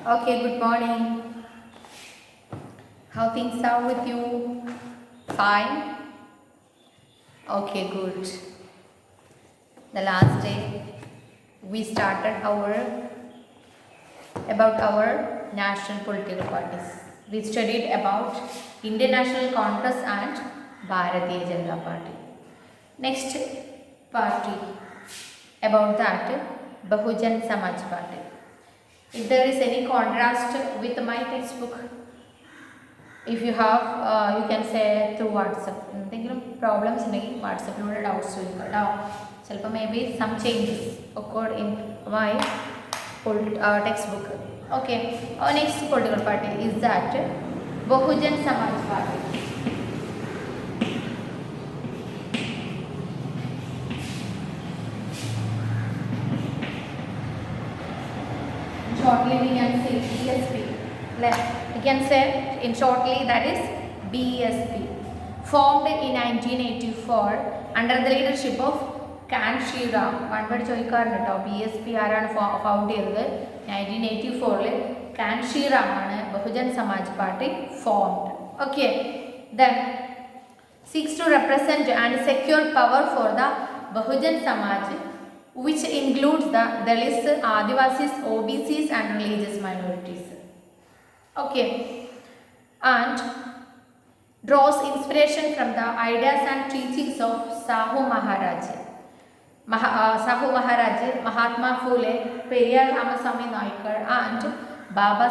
Okay, good morning. How things are with you? Fine? Okay, good. The last day we started about our national political parties. We studied about Indian National Congress and Bharatiya Janata Party. Next party about that Bahujan Samaj Party. If there is any contrast with my textbook, if you have, you can say through WhatsApp. എന്തെങ്കിലും problems ഉണ്ടെങ്കിൽ വാട്സപ്പിലൂടെ doubts ചോദിക്കുക കേട്ടോ. ചിലപ്പോൾ maybe some changes occurred in my textbook. Okay, our next political party is that Bahujan Samaj Party. Shortly we can say BSP. We can say in shortly that is BSP. Formed in 1984 under the leadership of Kanshiram. One word ചോദിക്കാറുണ്ട് കേട്ടോ. BSP ആരാണ് found ചെയ്തത്? 1984 Kanshiram ആണ് Bahujan Samaj party formed. Okay. Then seeks to represent and secure power for the Bahujan Samaj, which includes the Dalits, Adivasis, OBCs and religious minorities. Okay, and draws inspiration from the ideas and teachings of Sahu Maharaj, Mahatma Phule, Periyar Ramaswamy Naikar and Baba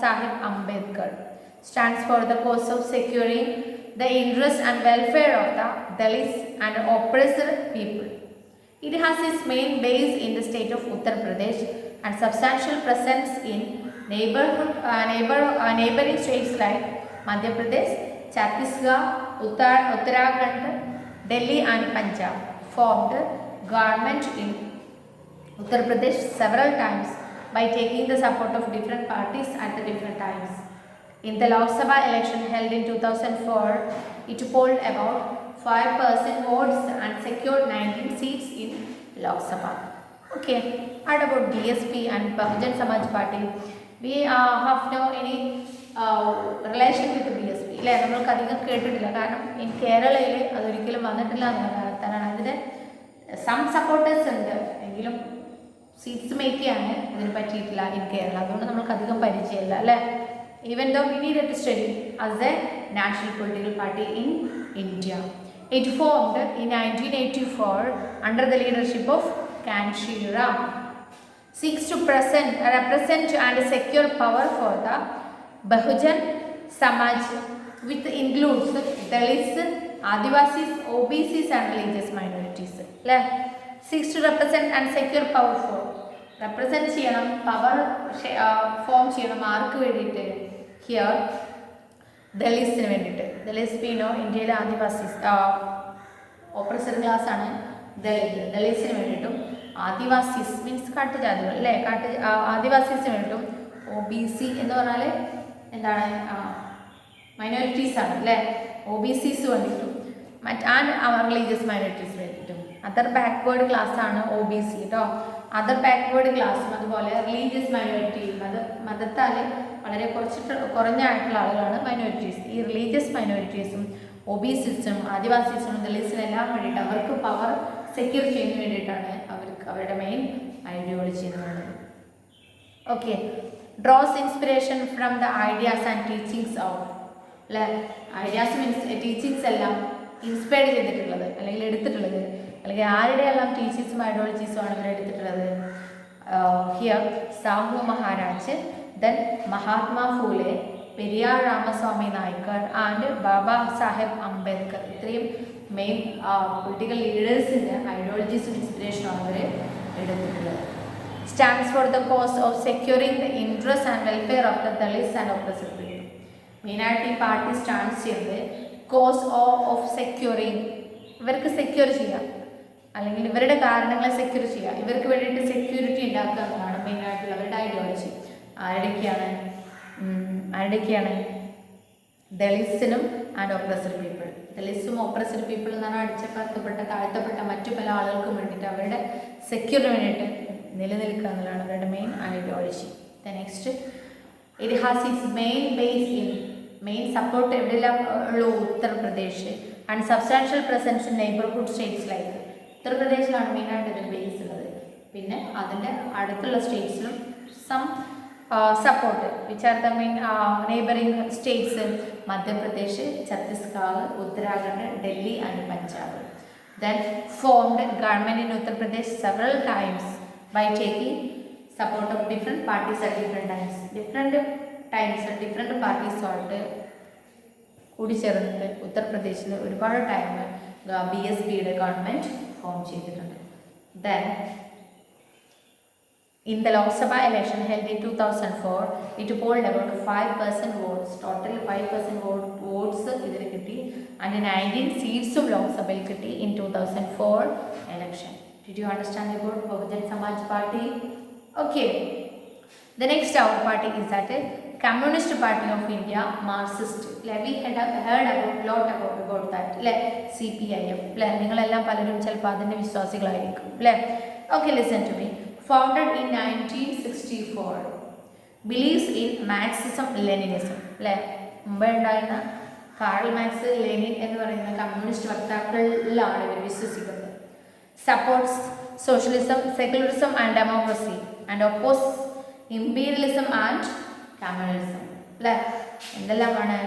Sahib Ambedkar. Stands for the cause of securing the interest and welfare of the Dalits and oppressed people. It has its main base in the state of Uttar Pradesh and substantial presence in neighboring states like Madhya Pradesh, Chhattisgarh, Uttarakhand, Delhi and Punjab. Formed government in Uttar Pradesh several times by taking the support of different parties at the different times. In the Lok Sabha election held in 2004, it polled about 5% votes and secured 19 seats in Lok Sabha. Okay, what about BSP and Bahujan Samaj Party? We have no any relation with the BSP. ഇല്ലേ, നമ്മൾക്ക് അധികം കേട്ടിട്ടില്ല. കാരണം in കേരളയിൽ അതൊരിക്കലും വന്നിട്ടില്ല എന്നുള്ള കാരണത്താലാണ്. അതിന് സം സപ്പോർട്ടേഴ്സ് ഉണ്ട്, എങ്കിലും സീറ്റ്സ് മേക്ക് ചെയ്യാൻ ഇതിന് പറ്റിയിട്ടില്ല ഇൻ കേരള. അതുകൊണ്ട് നമ്മൾക്ക് അധികം പരിചയമില്ല അല്ലേ. Even though we needed to study as a national political party in India. It formed in 1984 under the leadership of Kanshiram. Seeks to represent and secure power for the Bahujan Samaj, which includes Dalits, Adivasis, OBCs and religious minorities. Seeks to represent and secure power for. Represent ചെയ്യണം, power form ചെയ്യണം. ആർക്ക് വേണ്ടിയിട്ട്? Here ദളിത്സിന് വേണ്ടിയിട്ട്. ദളിത്സ് പീനോ ഇന്ത്യയിലെ Adivasis ഓപ്പറേസർ class ആണ് ദളിത്സിന് വേണ്ടിയിട്ടും Adivasis means കാട്ടുജാതികൾ അല്ലേ, ആദിവാസീസിന് വേണ്ടിയിട്ടും OBC എന്ന് പറഞ്ഞാൽ എന്താണ്, മൈനോറിറ്റീസ് ആണ് അല്ലേ. OBCs വേണ്ടിയിട്ടും ആൻഡ് റിലീജിയസ് മൈനോറിറ്റീസ് വേണ്ടിയിട്ടും. അതർ ബാക്ക്വേർഡ് ക്ലാസ് ആണ് OBC കേട്ടോ. അതർ ബാക്ക്വേർഡ് ക്ലാസ്സും അതുപോലെ റിലീജിയസ് മൈനോറിറ്റി, മതത്താൽ വളരെ കുറഞ്ഞായിട്ടുള്ള ആളുകളാണ് മൈനോറിറ്റീസ്. ഈ റിലീജിയസ് മൈനോറിറ്റീസും OBCസും ആദിവാസീസും ദളിത്സിനും എല്ലാം വേണ്ടിയിട്ട് അവർക്ക് പവർ സെക്യൂർ ചെയ്യുന്നതിന് വേണ്ടിയിട്ടാണ് അവരുടെ മെയിൻ ഐഡിയോളജി എന്ന് പറയുന്നത്. Okay, draws inspiration from the ideas and teachings of അല്ലെ. ഐഡിയാസ് മീൻസ് ടീച്ചിങ്സ് എല്ലാം ഇൻസ്പയർ ചെയ്തിട്ടുള്ളത് അല്ലെങ്കിൽ എടുത്തിട്ടുള്ളത് അല്ലെങ്കിൽ ആരുടെ എല്ലാം ടീച്ചിങ്സും ഐഡിയോളജീസും ആണ് ഇവർ എടുത്തിട്ടുള്ളത്. Here Sahu Maharaj, then Mahatma Phule, Periyar Ramaswamy Naicker and Baba Saheb Ambedkar. ഇത്രയും മെയിൻ പൊളിറ്റിക്കൽ ലീഡേഴ്സിൻ്റെ ഐഡിയോളജീസും ഇൻസ്പിറേഷനും അവർ എടുത്തിട്ടുള്ളത്. Stands for the cause of securing the interest and welfare of the Dalits and oppressor people. മെയിനായിട്ട് ഈ പാർട്ടി സ്റ്റാൻഡ് ചെയ്യുന്നത് കോസ് ഓഫ് സെക്യൂറിങ്, ഇവർക്ക് സെക്യൂർ ചെയ്യാം അല്ലെങ്കിൽ ഇവരുടെ കാരണങ്ങളെ സെക്യൂർ ചെയ്യുക, ഇവർക്ക് വേണ്ടിയിട്ട് സെക്യൂരിറ്റി ഉണ്ടാക്കുക എന്നതാണ് മെയിനായിട്ടുള്ള അവരുടെ ഐഡിയോളജി. ആരുടെയൊക്കെയാണ് ദളിത്സിനും ആൻഡ് ഓപ്പറേസർ പീപ്പിൾ. ദളിത്സും ഓപ്പറേസർ പീപ്പിൾ എന്ന് പറഞ്ഞാൽ അടിച്ചമർത്തപ്പെട്ട താഴ്ത്തപ്പെട്ട മറ്റു പല ആളുകൾക്കും വേണ്ടിയിട്ട് അവരുടെ സെക്യൂറിന് വേണ്ടിയിട്ട് നിലനിൽക്കുക എന്നുള്ളതാണ് അവരുടെ main ideology. The next It has its main base in main support എവിടെയെല്ലാം ഉള്ളൂ Uttar Pradesh and substantial presence in neighbourhood states like ഉത്തർപ്രദേശിലാണ് മെയിനായിട്ട് ഇതിന് ബേസ് ഉള്ളത്. പിന്നെ അതിൻ്റെ അടുത്തുള്ള സ്റ്റേറ്റ്സിലും some support which are the main neighbouring states Madhya Pradesh, Chhattisgarh, Uttarakhand, Delhi and Punjab. Then formed government in Uttar Pradesh several times by taking support of different parties at different times. Different parties ആയിട്ട് കൂടി ചേർന്നിട്ട് ഉത്തർപ്രദേശിൽ ഒരുപാട് ടൈം BSPയുടെ ഗവൺമെൻറ് ഫോം ചെയ്തിട്ടുണ്ട്. Then in the Lok Sabha election held in 2004, it polled about 5% votes. Total 5% votes ഇതിൽ കിട്ടി. And 19 seats of Lok Sabha കിട്ടി in 2004 election. Did you understand about Bahujan Samaj Party? Okay. The next our party is that Communist Party of India, Marxist. We had heard lot about that. CPIM. നിങ്ങളെല്ലാം പലരും ചിലപ്പോൾ അതിൻ്റെ വിശ്വാസികളായിരിക്കും അല്ലേ. Okay, listen to me. Founded in 1964, believes in Marxism, Leninism. അല്ലേ, മുമ്പേ ഉണ്ടായിരുന്ന Karl marks, Lenin എന്ന് പറയുന്ന കമ്മ്യൂണിസ്റ്റ് വക്താക്കളിലാണ് ഇവർ വിശ്വസിക്കുന്നത്. Supports socialism, secularism and democracy and oppose imperialism and communism. അല്ലേ, എന്തെല്ലാമാണ്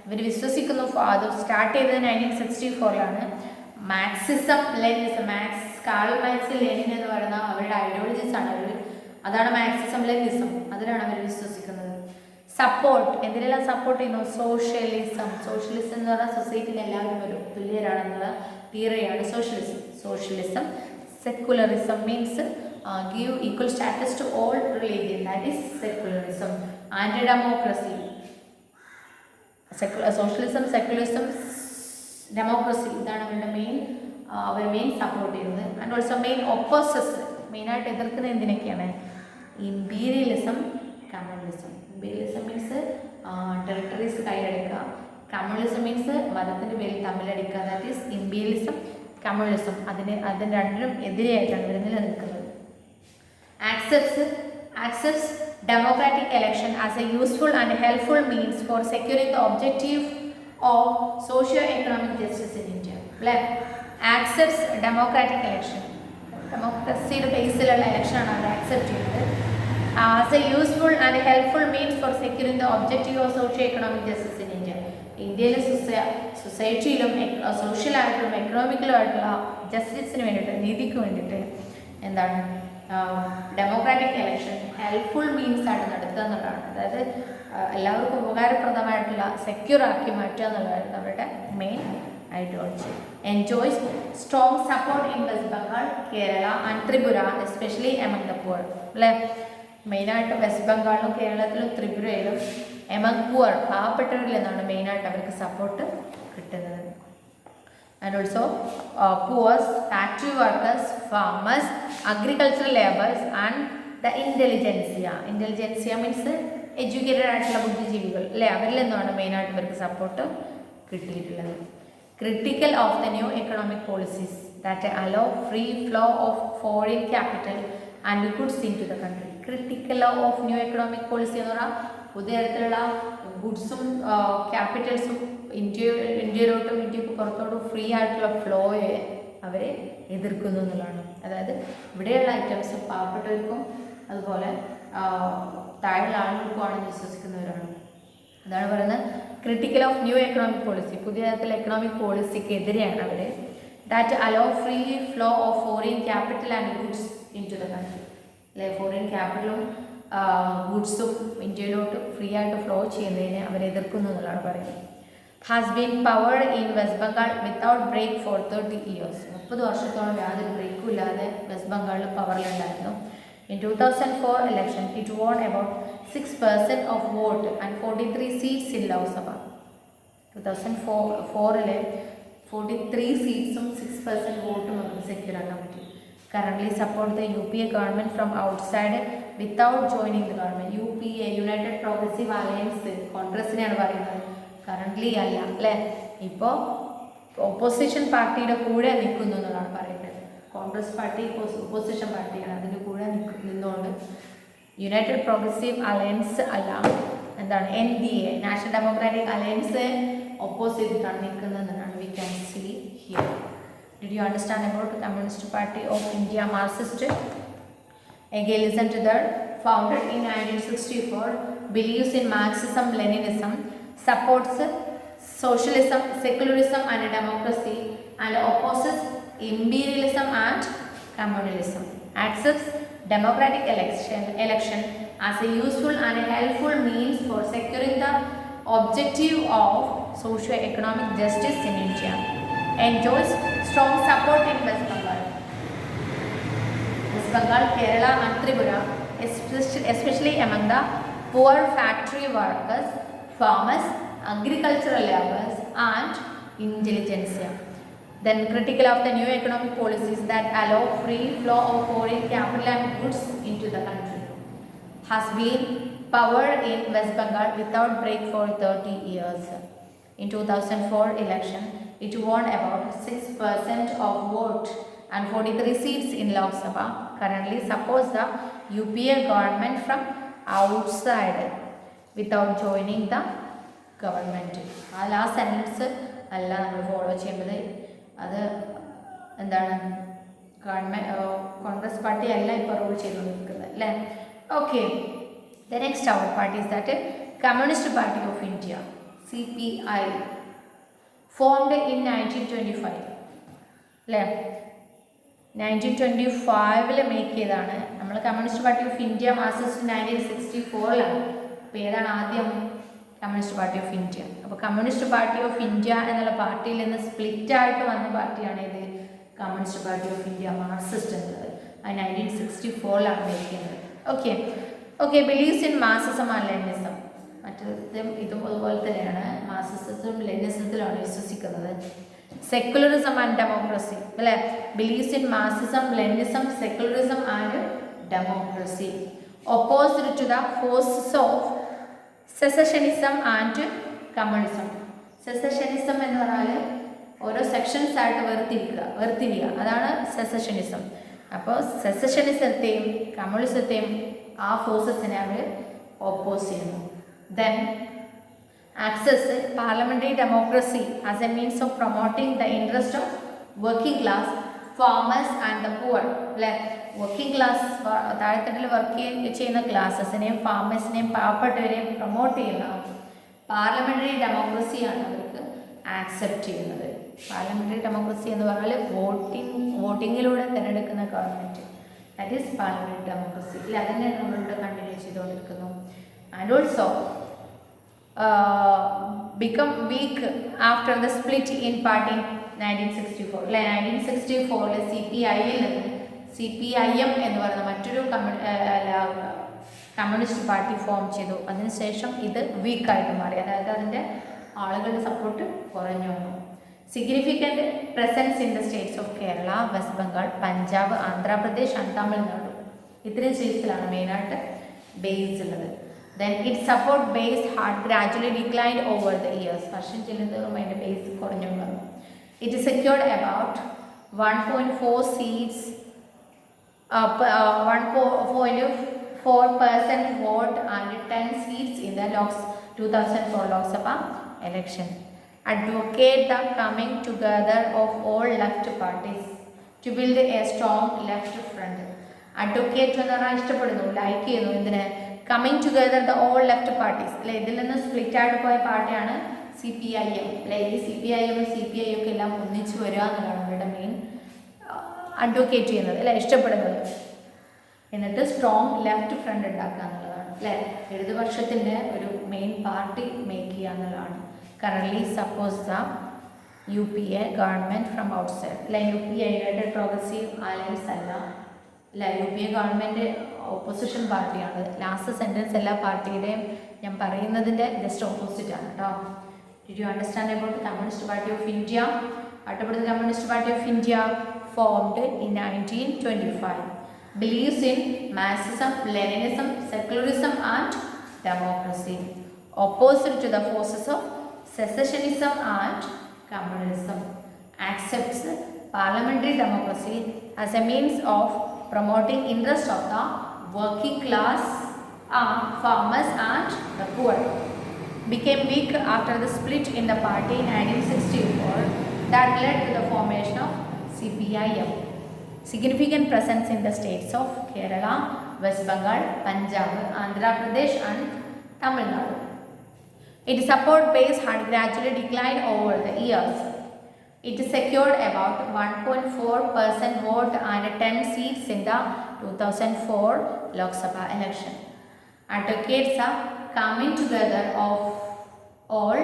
ഇവർ വിശ്വസിക്കുന്നു? അത് സ്റ്റാർട്ട് ചെയ്തത് 1964 Marxism, Leninism. Karl marks, Lenin എന്ന് പറയുന്ന അവരുടെ ഐഡിയോളജീസ് ആണ് അവർ, അതാണ് മാർക്സിസം, ലെനിനിസം, അതിലാണ് അവർ വിശ്വസിക്കുന്നത്. സപ്പോർട്ട് എന്തിനെല്ലാം സപ്പോർട്ട് ചെയ്യുന്നു? സോഷ്യലിസം എന്ന് പറഞ്ഞാൽ സൊസൈറ്റിയിൽ എല്ലാവരും ഒരു തുല്യരാണെന്നുള്ള തിയറിയാണ് socialism. Secularism means give equal status to all religion, that is secularism. And democracy, socialism, secularism, democracy, ഇതാണ് അവരുടെ മെയിൻ സപ്പോർട്ട് ചെയ്യുന്നത്. ആൻഡ് ഓൾസോ മെയിൻ ഒപ്പോസസ്, മെയിനായിട്ട് എതിർക്കുന്നത് എന്തിനൊക്കെയാണ്? Imperialism, communism. Imperialism means territories കൈയടക്കുക, കമ്മ്യൂണിസം മീൻസ് മതത്തിൻ്റെ പേരിൽ തമ്മിലടിക്കുക, ദാറ്റ് ഈസ് ഇമ്പീരിയലിസം, കമ്മ്യൂണിസം. അതിന് രണ്ടിനും എതിരെയായിട്ടാണ് ഇവർ നിലനിൽക്കുന്നത്. Accepts democratic election as a useful and helpful means for securing the objective of socio-economic justice in India. Accepts democratic election, democracyയുടെ ബേസിലുള്ള ഇലക്ഷനാണ് അത് accept ചെയ്യുന്നത്. As a useful and helpful means for securing the objective of socio-economic justice in India. ഇന്ത്യയിലെ സൊസൈറ്റിയിലും സോഷ്യലായിട്ടും എക്കണോമിക്കലും ആയിട്ടുള്ള ജസ്റ്റിസിന് വേണ്ടിയിട്ട്, നീതിക്ക് വേണ്ടിയിട്ട് എന്താണ് democratic election helpful means ആയിട്ട് നടത്തുക എന്നുള്ളതാണ്. അതായത് എല്ലാവർക്കും ഉപകാരപ്രദമായിട്ടുള്ള സെക്യൂർ ആക്കി മാറ്റുക എന്നുള്ളതായിരുന്നു അവരുടെ main ideology. Enjoys strong support in West Bengal, Kerala and Tripura, especially among the poor. അല്ലേ, മെയിനായിട്ട് വെസ്റ്റ് ബംഗാളിലും കേരളത്തിലും ത്രിപുരയിലും എമംഗ് പുവർ, പാവപ്പെട്ടവരിൽ നിന്നാണ് മെയിനായിട്ട് അവർക്ക് സപ്പോർട്ട് കിട്ടുന്നത്. And also poor, factory workers, farmers, agricultural laborers and the intelligentsia. Intelligentsia means educated ആയിട്ടുള്ള ബുദ്ധിജീവികൾ അല്ലേ, അവരിൽ നിന്നാണ് മെയിനായിട്ട് ഇവർക്ക് സപ്പോർട്ട് കിട്ടിയിട്ടുള്ളത്. Critical of the new economic policies that allow free flow of foreign capital and goods into the country. Critical of new economic policy എന്ന് പറഞ്ഞാൽ പുതിയ തരത്തിലുള്ള ഗുഡ്സും ക്യാപിറ്റൽസും ഇന്ത്യയിലോട്ടും ഇന്ത്യക്ക് പുറത്തോട്ടും ഫ്രീ ആയിട്ടുള്ള ഫ്ലോയെ അവരെ എതിർക്കുന്നു എന്നുള്ളതാണ്. അതായത് ഇവിടെയുള്ള ഐറ്റംസ് പാവപ്പെട്ടവർക്കും അതുപോലെ താഴെയുള്ള ആളുകൾക്കുമാണ് വിശ്വസിക്കുന്നവരാണ്. അതാണ് പറയുന്നത് critical of new economic policy, പുതിയ തരത്തിലുള്ള എക്കണോമിക് പോളിസിക്ക് എതിരെയാണ് അവർ. That allow free flow of foreign capital and goods into the country. അല്ലെ, ഫോറിൻ ക്യാപിറ്റലും ഗുഡ്സും ഇന്ത്യയിലോട്ട് ഫ്രീ ആയിട്ട് ഫ്ലോ ചെയ്യുന്നതിനെ അവർ എതിർക്കുന്നു എന്നുള്ളതാണ് പറയുന്നത്. Has been powered in West Bengal without break for 30 years. 30 വർഷത്തോളം യാതൊരു ബ്രേക്കും ഇല്ലാതെ വെസ്റ്റ് ബംഗാളിൽ പവറിലുണ്ടായിരുന്നു. In 2004 election, it won about 6% of vote and 43 seats in Lok Sabha. 2004 43 seats 6% vote secure ആക്കാൻ പറ്റി. Currently support the UPA government from outside without joining the government. UPA, United Progressive Alliance, കോൺഗ്രസിനെയാണ് പറയുന്നത്. Currently അല്ല അല്ലേ, ഇപ്പോൾ opposition പാർട്ടിയുടെ കൂടെ നിൽക്കുന്നു എന്നുള്ളതാണ് പറയുന്നത്. കോൺഗ്രസ് പാർട്ടി ഓപ്പോസിഷൻ പാർട്ടിയാണ്, അതിൻ്റെ കൂടെ നിന്നുകൊണ്ട് യുണൈറ്റഡ് പ്രോഗ്രസീവ് അലയൻസ് അല്ല, എന്താണ് NDA national democratic alliance oppose ചെയ്തിട്ടാണ് നിൽക്കുന്നതെന്നാണ് we can see here. Did you understand about communist party of India Marxist? Again listen to that. Founded in 1964, believes in Marxism, Leninism, supports socialism, secularism and democracy, and opposes imperialism and communalism. Accepts democratic election as a useful and helpful means for securing the objective of socio-economic justice in India. Enjoys strong support in West Bengal. West Bengal, Kerala and Tripura, especially among the poor factory workers, farmers, agricultural laborers and intelligentsia. Then critical of the new economic policies that allow free flow of foreign capital and goods into the country. Has been power in West Bengal without break for 30 years. In 2004 election, it won about 6% of vote and 43 seats in Lok Sabha. Currently supports the UPA government from outside without joining the government. ആ last sentence അല്ല നമ്മൾ follow ചെയ്യുന്നത്. അത് എന്താണ്, Congress party അല്ല ഇപ്പോൾ rule ചെയ്തുകൊണ്ടിരിക്കുന്നത് അല്ലേ. ഓക്കെ, ദ നെക്സ്റ്റ് അവർ party is that communist party of India CPI, formed in 1925 അല്ലേ. 1925 മേക്ക് ചെയ്താണ്. നമ്മൾ communist party of India Marxist 1964 അപ്പോൾ ഏതാണ് ആദ്യം? Communist party of India. അപ്പോൾ കമ്മ്യൂണിസ്റ്റ് പാർട്ടി ഓഫ് ഇന്ത്യ എന്നുള്ള പാർട്ടിയിൽ നിന്ന് സ്പ്ലിറ്റ് ആയിട്ട് വന്ന പാർട്ടിയാണ് ഇത് communist party of India Marxist എന്നുള്ളത്. അത് 1964 മേക്ക് ചെയ്യുന്നത്. Okay okay believes in Marxism and Leninism. മറ്റേതും ഇതും അതുപോലെ തന്നെയാണ്, മാർക്സിസത്തിലും ലെനിനിസത്തിലാണ് വിശ്വസിക്കുന്നത്. സെക്കുലറിസം ആൻഡ് ഡെമോക്രസി അല്ലേ. Believes in Marxism, Leninism, secularism and democracy. Opposite to the forces of secessionism and communism. Secessionism എന്ന് പറഞ്ഞാൽ ഓരോ സെക്ഷൻസ് ആയിട്ട് വേർതിരിക്കുക, അതാണ് സെസഷനിസം. അപ്പോൾ സെസഷനിസത്തെയും കമ്മ്യൂണിസത്തെയും ആ ഫോഴ്സസിനെ അവർ ഓപ്പോസ് ചെയ്യുന്നു. Then access parliamentary democracy as A means of promoting the interest of working class, farmers and the poor അല്ലേ. Working class, താഴെത്തട്ടിൽ work ചെയ്യുന്ന ക്ലാസ്സസിനെയും ഫാമേഴ്സിനെയും പാവപ്പെട്ടവരെയും പ്രൊമോട്ട് ചെയ്യുന്ന പാർലമെൻ്ററി ഡെമോക്രസിയാണ് അവർക്ക് ആക്സെപ്റ്റ് ചെയ്യുന്നത്. പാർലമെൻ്ററി ഡെമോക്രസി എന്ന് പറഞ്ഞാൽ വോട്ടിങ്ങിലൂടെ തിരഞ്ഞെടുക്കുന്ന government, that is parliamentary democracy. ഇല്ല, അതിനെ നമ്മളിവിടെ കണ്ടിന്യൂ ചെയ്തുകൊണ്ടിരിക്കുന്നു. And also become weak after the split in party 1964 അല്ലെ. 1964 CPIയിൽ നിന്ന് CPIM എന്ന് പറയുന്ന മറ്റൊരു കമ്മ്യൂണിസ്റ്റ് പാർട്ടി ഫോം ചെയ്തു. അതിനുശേഷം ഇത് വീക്കായിട്ട് മാറി, അതായത് അതിൻ്റെ ആളുകളുടെ സപ്പോർട്ട് കുറഞ്ഞു വന്നു. Significant presence in the states of Kerala, West Bengal, Punjab, Andhra Pradesh and Tamil Nadu. ഇത്രയും സ്റ്റേറ്റ്സിലാണ് മെയിനായിട്ട് ബേസ് ഉള്ളത്. Then its support base had gradually declined over the years. വർഷം ചെല്ലുന്നതോറും അതിൻ്റെ ബേസ് കുറഞ്ഞു വന്നു. It secured about 1.4 seats, 1.4% vote and 10 seats in the 2004 Lok Sabha election. Advocate the coming together of all left parties to build a strong left front. Advocate എന്ന് പറഞ്ഞാൽ ഇഷ്ടപ്പെടുന്നു, like ചെയ്യുന്നു. എന്തിന്? Coming together the all left parties അല്ലെ. ഇതിൽ നിന്ന് സ്പ്ലിറ്റ് ആയിട്ട് പോയ പാർട്ടിയാണ് CPIM അല്ലെ. ഈ CPIM CPI ഒക്കെ എല്ലാം ഒന്നിച്ച് വരിക എന്നുള്ളതാണ് അവരുടെ മെയിൻ അഡ്വക്കേറ്റ് ചെയ്യുന്നത് അല്ലെ, ഇഷ്ടപ്പെടുന്നത്. എന്നിട്ട് സ്ട്രോങ് ലെഫ്റ്റ് ഫ്രണ്ട് ഉണ്ടാക്കുക എന്നുള്ളതാണ് അല്ലെ. ഇടതുപക്ഷത്തിൻ്റെ ഒരു മെയിൻ പാർട്ടി മേക്ക് ചെയ്യുക എന്നുള്ളതാണ്. Currently suppose the UPA government from outside അല്ലെ. UPA യുണൈറ്റഡ് പ്രോഗ്രസീവ് അലയൻസ് അല്ല അല്ല, UPA ഗവൺമെൻറ് ഓപ്പോസിഷൻ പാർട്ടിയാണ്. ലാസ്റ്റ് സെൻറ്റൻസ് എല്ലാ പാർട്ടിയുടെയും ഞാൻ പറയുന്നതിൻ്റെ ജസ്റ്റ് ഓപ്പോസിറ്റ് ആണ് കേട്ടോ. Did you understand about communist party of India? അടുത്തത് communist party of India formed in 1925. Believes in Marxism, Leninism, secularism and democracy. Opposite to the forces of secessionism and communism. Accepts parliamentary democracy as a means of promoting interest of the working class, are farmers and the poor. Became weak after the split in the party in 1964 that led to the formation of CPIM. Significant presence in the states of Kerala, West Bengal, Punjab, Andhra Pradesh and Tamil Nadu. Its support base had gradually declined over the years. It secured about 1.4% vote and 10 seats in the 2004 Lok Sabha election. Advocates are coming together of all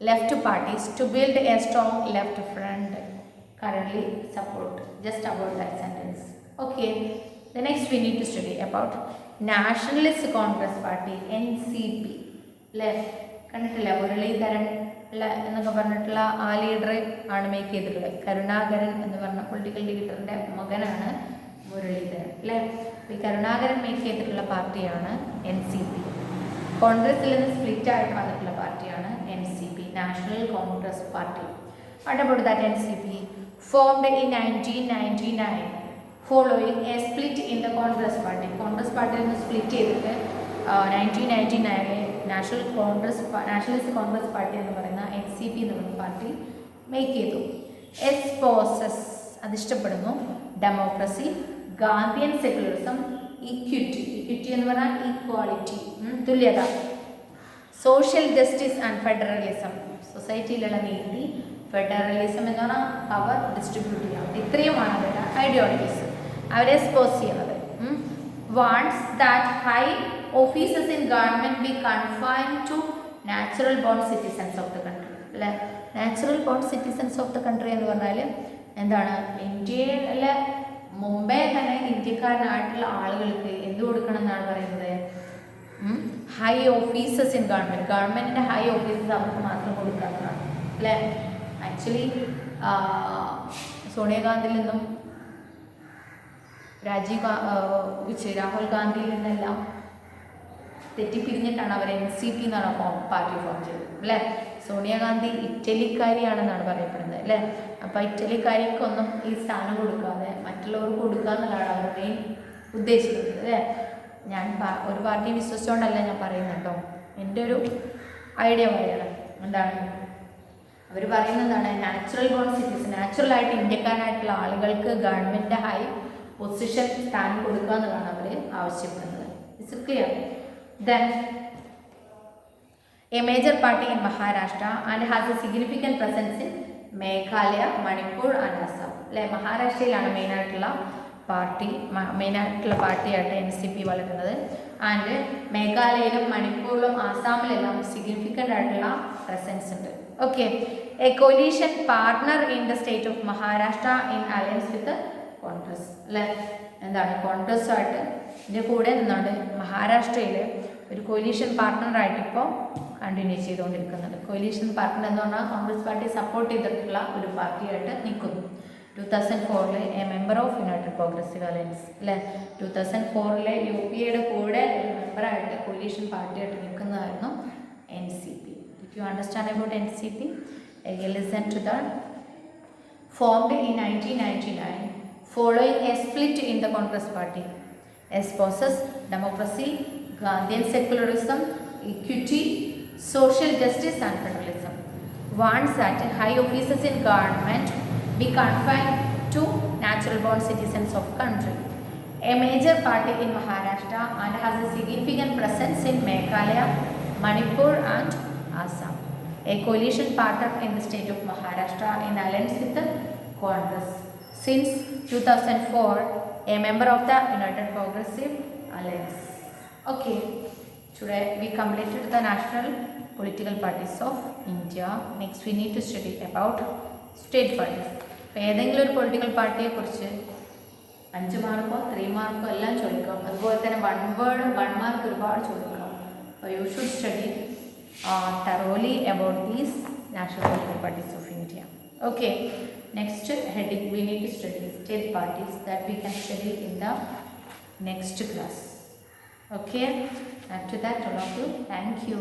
left parties to build a strong left front. Currently support. Just about that sentence. Okay. The next we need to study about Nationalist Congress Party NCP. കണ്ടിട്ടില്ല മുരളീധരൻ എന്നൊക്കെ പറഞ്ഞിട്ടുള്ള ആ ലീഡറെ ആണ് make ചെയ്തിട്ടുള്ളത്. കരുണാകരൻ എന്ന് പറഞ്ഞ political ലീഡറിൻ്റെ മകനാണ് മുരളീധരൻ അല്ലേ. ഈ കരുണാകരൻ മേക്ക് ചെയ്തിട്ടുള്ള പാർട്ടിയാണ് NCP. കോൺഗ്രസിൽ നിന്ന് സ്പ്ലിറ്റ് ആയിട്ട് വന്നിട്ടുള്ള പാർട്ടിയാണ് NCP, national Congress party. What about that NCP? Formed in 1999 following a split in the Congress Party. Congress പാർട്ടിയിൽ നിന്ന് സ്പ്ലിറ്റ് ചെയ്തിട്ട് 1999 നാഷണലിസ്റ്റ് കോൺഗ്രസ് പാർട്ടി എന്ന് പറയുന്ന NCP എന്ന് പറയുന്ന പാർട്ടി മേക്ക് ചെയ്തു. എസ്പോസസ് അതിഷ്ടപ്പെടുന്നു ഡെമോക്രസി, ഗാന്ധിയൻ സെക്യുലറിസം, ഇക്വിറ്റി എന്ന് പറഞ്ഞാൽ ഈക്വാളിറ്റി തുല്യത, സോഷ്യൽ ജസ്റ്റിസ് ആൻഡ് ഫെഡറലിസം സൊസൈറ്റിയിലുള്ള നീതി, ഫെഡറലിസം എന്ന് പറഞ്ഞാൽ പവർ ഡിസ്ട്രിബ്യൂട്ട് ചെയ്യാം. ഇത്രയുമാണ് അവരുടെ ഐഡിയോളജീസ്. അവരെ എക്സ്പോസ് ചെയ്യുന്നത്. Wants that high offices in government be confined to natural born citizens of the country അല്ലേ. Natural born citizens of the country എന്ന് പറഞ്ഞാൽ എന്താണ്? ഇന്ത്യയിലെ മുമ്പേ തന്നെ ഇന്ത്യക്കാരനായിട്ടുള്ള ആളുകൾക്ക് എന്ത് കൊടുക്കണം എന്നാണ് പറയുന്നത്? ഹൈ ഓഫീസസ് ഇൻ ഗവൺമെൻറ്റിൻ്റെ ഹൈ ഓഫീസസ് അവർക്ക് മാത്രം കൊടുക്കാവുന്നതാണ് അല്ലേ. ആക്ച്വലി സോണിയാഗാന്ധിയിൽ നിന്നും രാഹുൽ ഗാന്ധിയിൽ നിന്നെല്ലാം തെറ്റിപ്പിരിഞ്ഞിട്ടാണ് അവർ NCP എന്നാണ് പാർട്ടി ഫോം ചെയ്തത് അല്ലേ. സോണിയാഗാന്ധി ഇറ്റലിക്കാരിയാണെന്നാണ് പറയപ്പെടുന്നത് അല്ലേ. അപ്പോൾ ഇറ്റലിക്കാരിക്കൊന്നും ഈ സ്ഥാനം കൊടുക്കാതെ മറ്റുള്ളവർക്ക് കൊടുക്കുക എന്നുള്ളതാണ് അവർ മെയിൻ ഉദ്ദേശിക്കുന്നത് അല്ലേ. ഞാൻ ഒരു പാർട്ടി വിശ്വസിച്ചുകൊണ്ടല്ല ഞാൻ പറയുന്നത് കേട്ടോ, എൻ്റെ ഒരു ഐഡിയ പറയണം. എന്താണ് അവർ പറയുന്നതാണ്? നാച്ചുറൽ ബോൺ സിറ്റിസൺ, നാച്ചുറലായിട്ട് ഇന്ത്യക്കാരായിട്ടുള്ള ആളുകൾക്ക് ഗവൺമെൻറ് ഹൈ പൊസിഷൻ സ്ഥാനം കൊടുക്കുക എന്നുള്ളതാണ് അവർ ആവശ്യപ്പെടുന്നത്. It's clear. Then a major party in Maharashtra and has a significant presence in Meghalaya, Manipur and Assam. അല്ലേ, മഹാരാഷ്ട്രയിലാണ് മെയിനായിട്ടുള്ള പാർട്ടിയായിട്ട് NCP വളരുന്നത്. ആൻഡ് മേഘാലയയിലും മണിപ്പൂരിലും ആസാമിലെല്ലാം സിഗ്നിഫിക്കൻ്റ് ആയിട്ടുള്ള പ്രസൻസ് ഉണ്ട്. Okay. A collision partner in the state of Maharashtra in alliance വിത്ത് കോൺഗ്രസ് അല്ലേ. എന്താണ്? കോൺഗ്രസ്സുമായിട്ട് ഇതിൻ്റെ കൂടെ നിന്നുകൊണ്ട് മഹാരാഷ്ട്രയിൽ ഒരു കൊലീഷൻ പാർട്ട്ണറായിട്ട് ഇപ്പോൾ കണ്ടിന്യൂ ചെയ്തുകൊണ്ടിരിക്കുന്നുണ്ട്. കൊലീഷൻ പാർട്ട്ണർ എന്ന് പറഞ്ഞാൽ കോൺഗ്രസ് പാർട്ടി സപ്പോർട്ട് ചെയ്തിട്ടുള്ള ഒരു പാർട്ടിയായിട്ട് നിൽക്കുന്നു. 2004 A member of United progressive alliance അല്ലേ. 2004 UPAയുടെ കൂടെ ഒരു മെമ്പറായിട്ട് collision പാർട്ടിയായിട്ട് നിൽക്കുന്നതായിരുന്നു NCP. If you understand about NCP, listen to that. Formed in 1999 following a split in the Congress Party, espouses democracy, Gandhian secularism, equity, social justice and federalism. Wants that high offices in government be confined to natural born citizens of country. A major party in Maharashtra and has a significant presence in Meghalaya, Manipur and Assam. A coalition partner in the state of Maharashtra in alliance with the Congress. Since 2004, a member of the United Progressive Alliance. Okay, today we completed the national political parties of India. Next we need to study about state parties. ഏതെങ്കിലും ഒരു political പാർട്ടിയെ കുറിച്ച് 5 Marco 3 Marco എല്ലാം ചോദിക്കാം. അതുപോലെ തന്നെ 1 mark ഒരുപാട് ചോദിക്കാം. അപ്പോൾ you should study thoroughly about these national political parties of India. Okay, next heading we need to study state parties that we can study in the next class. Okay, after that all of you, thank you.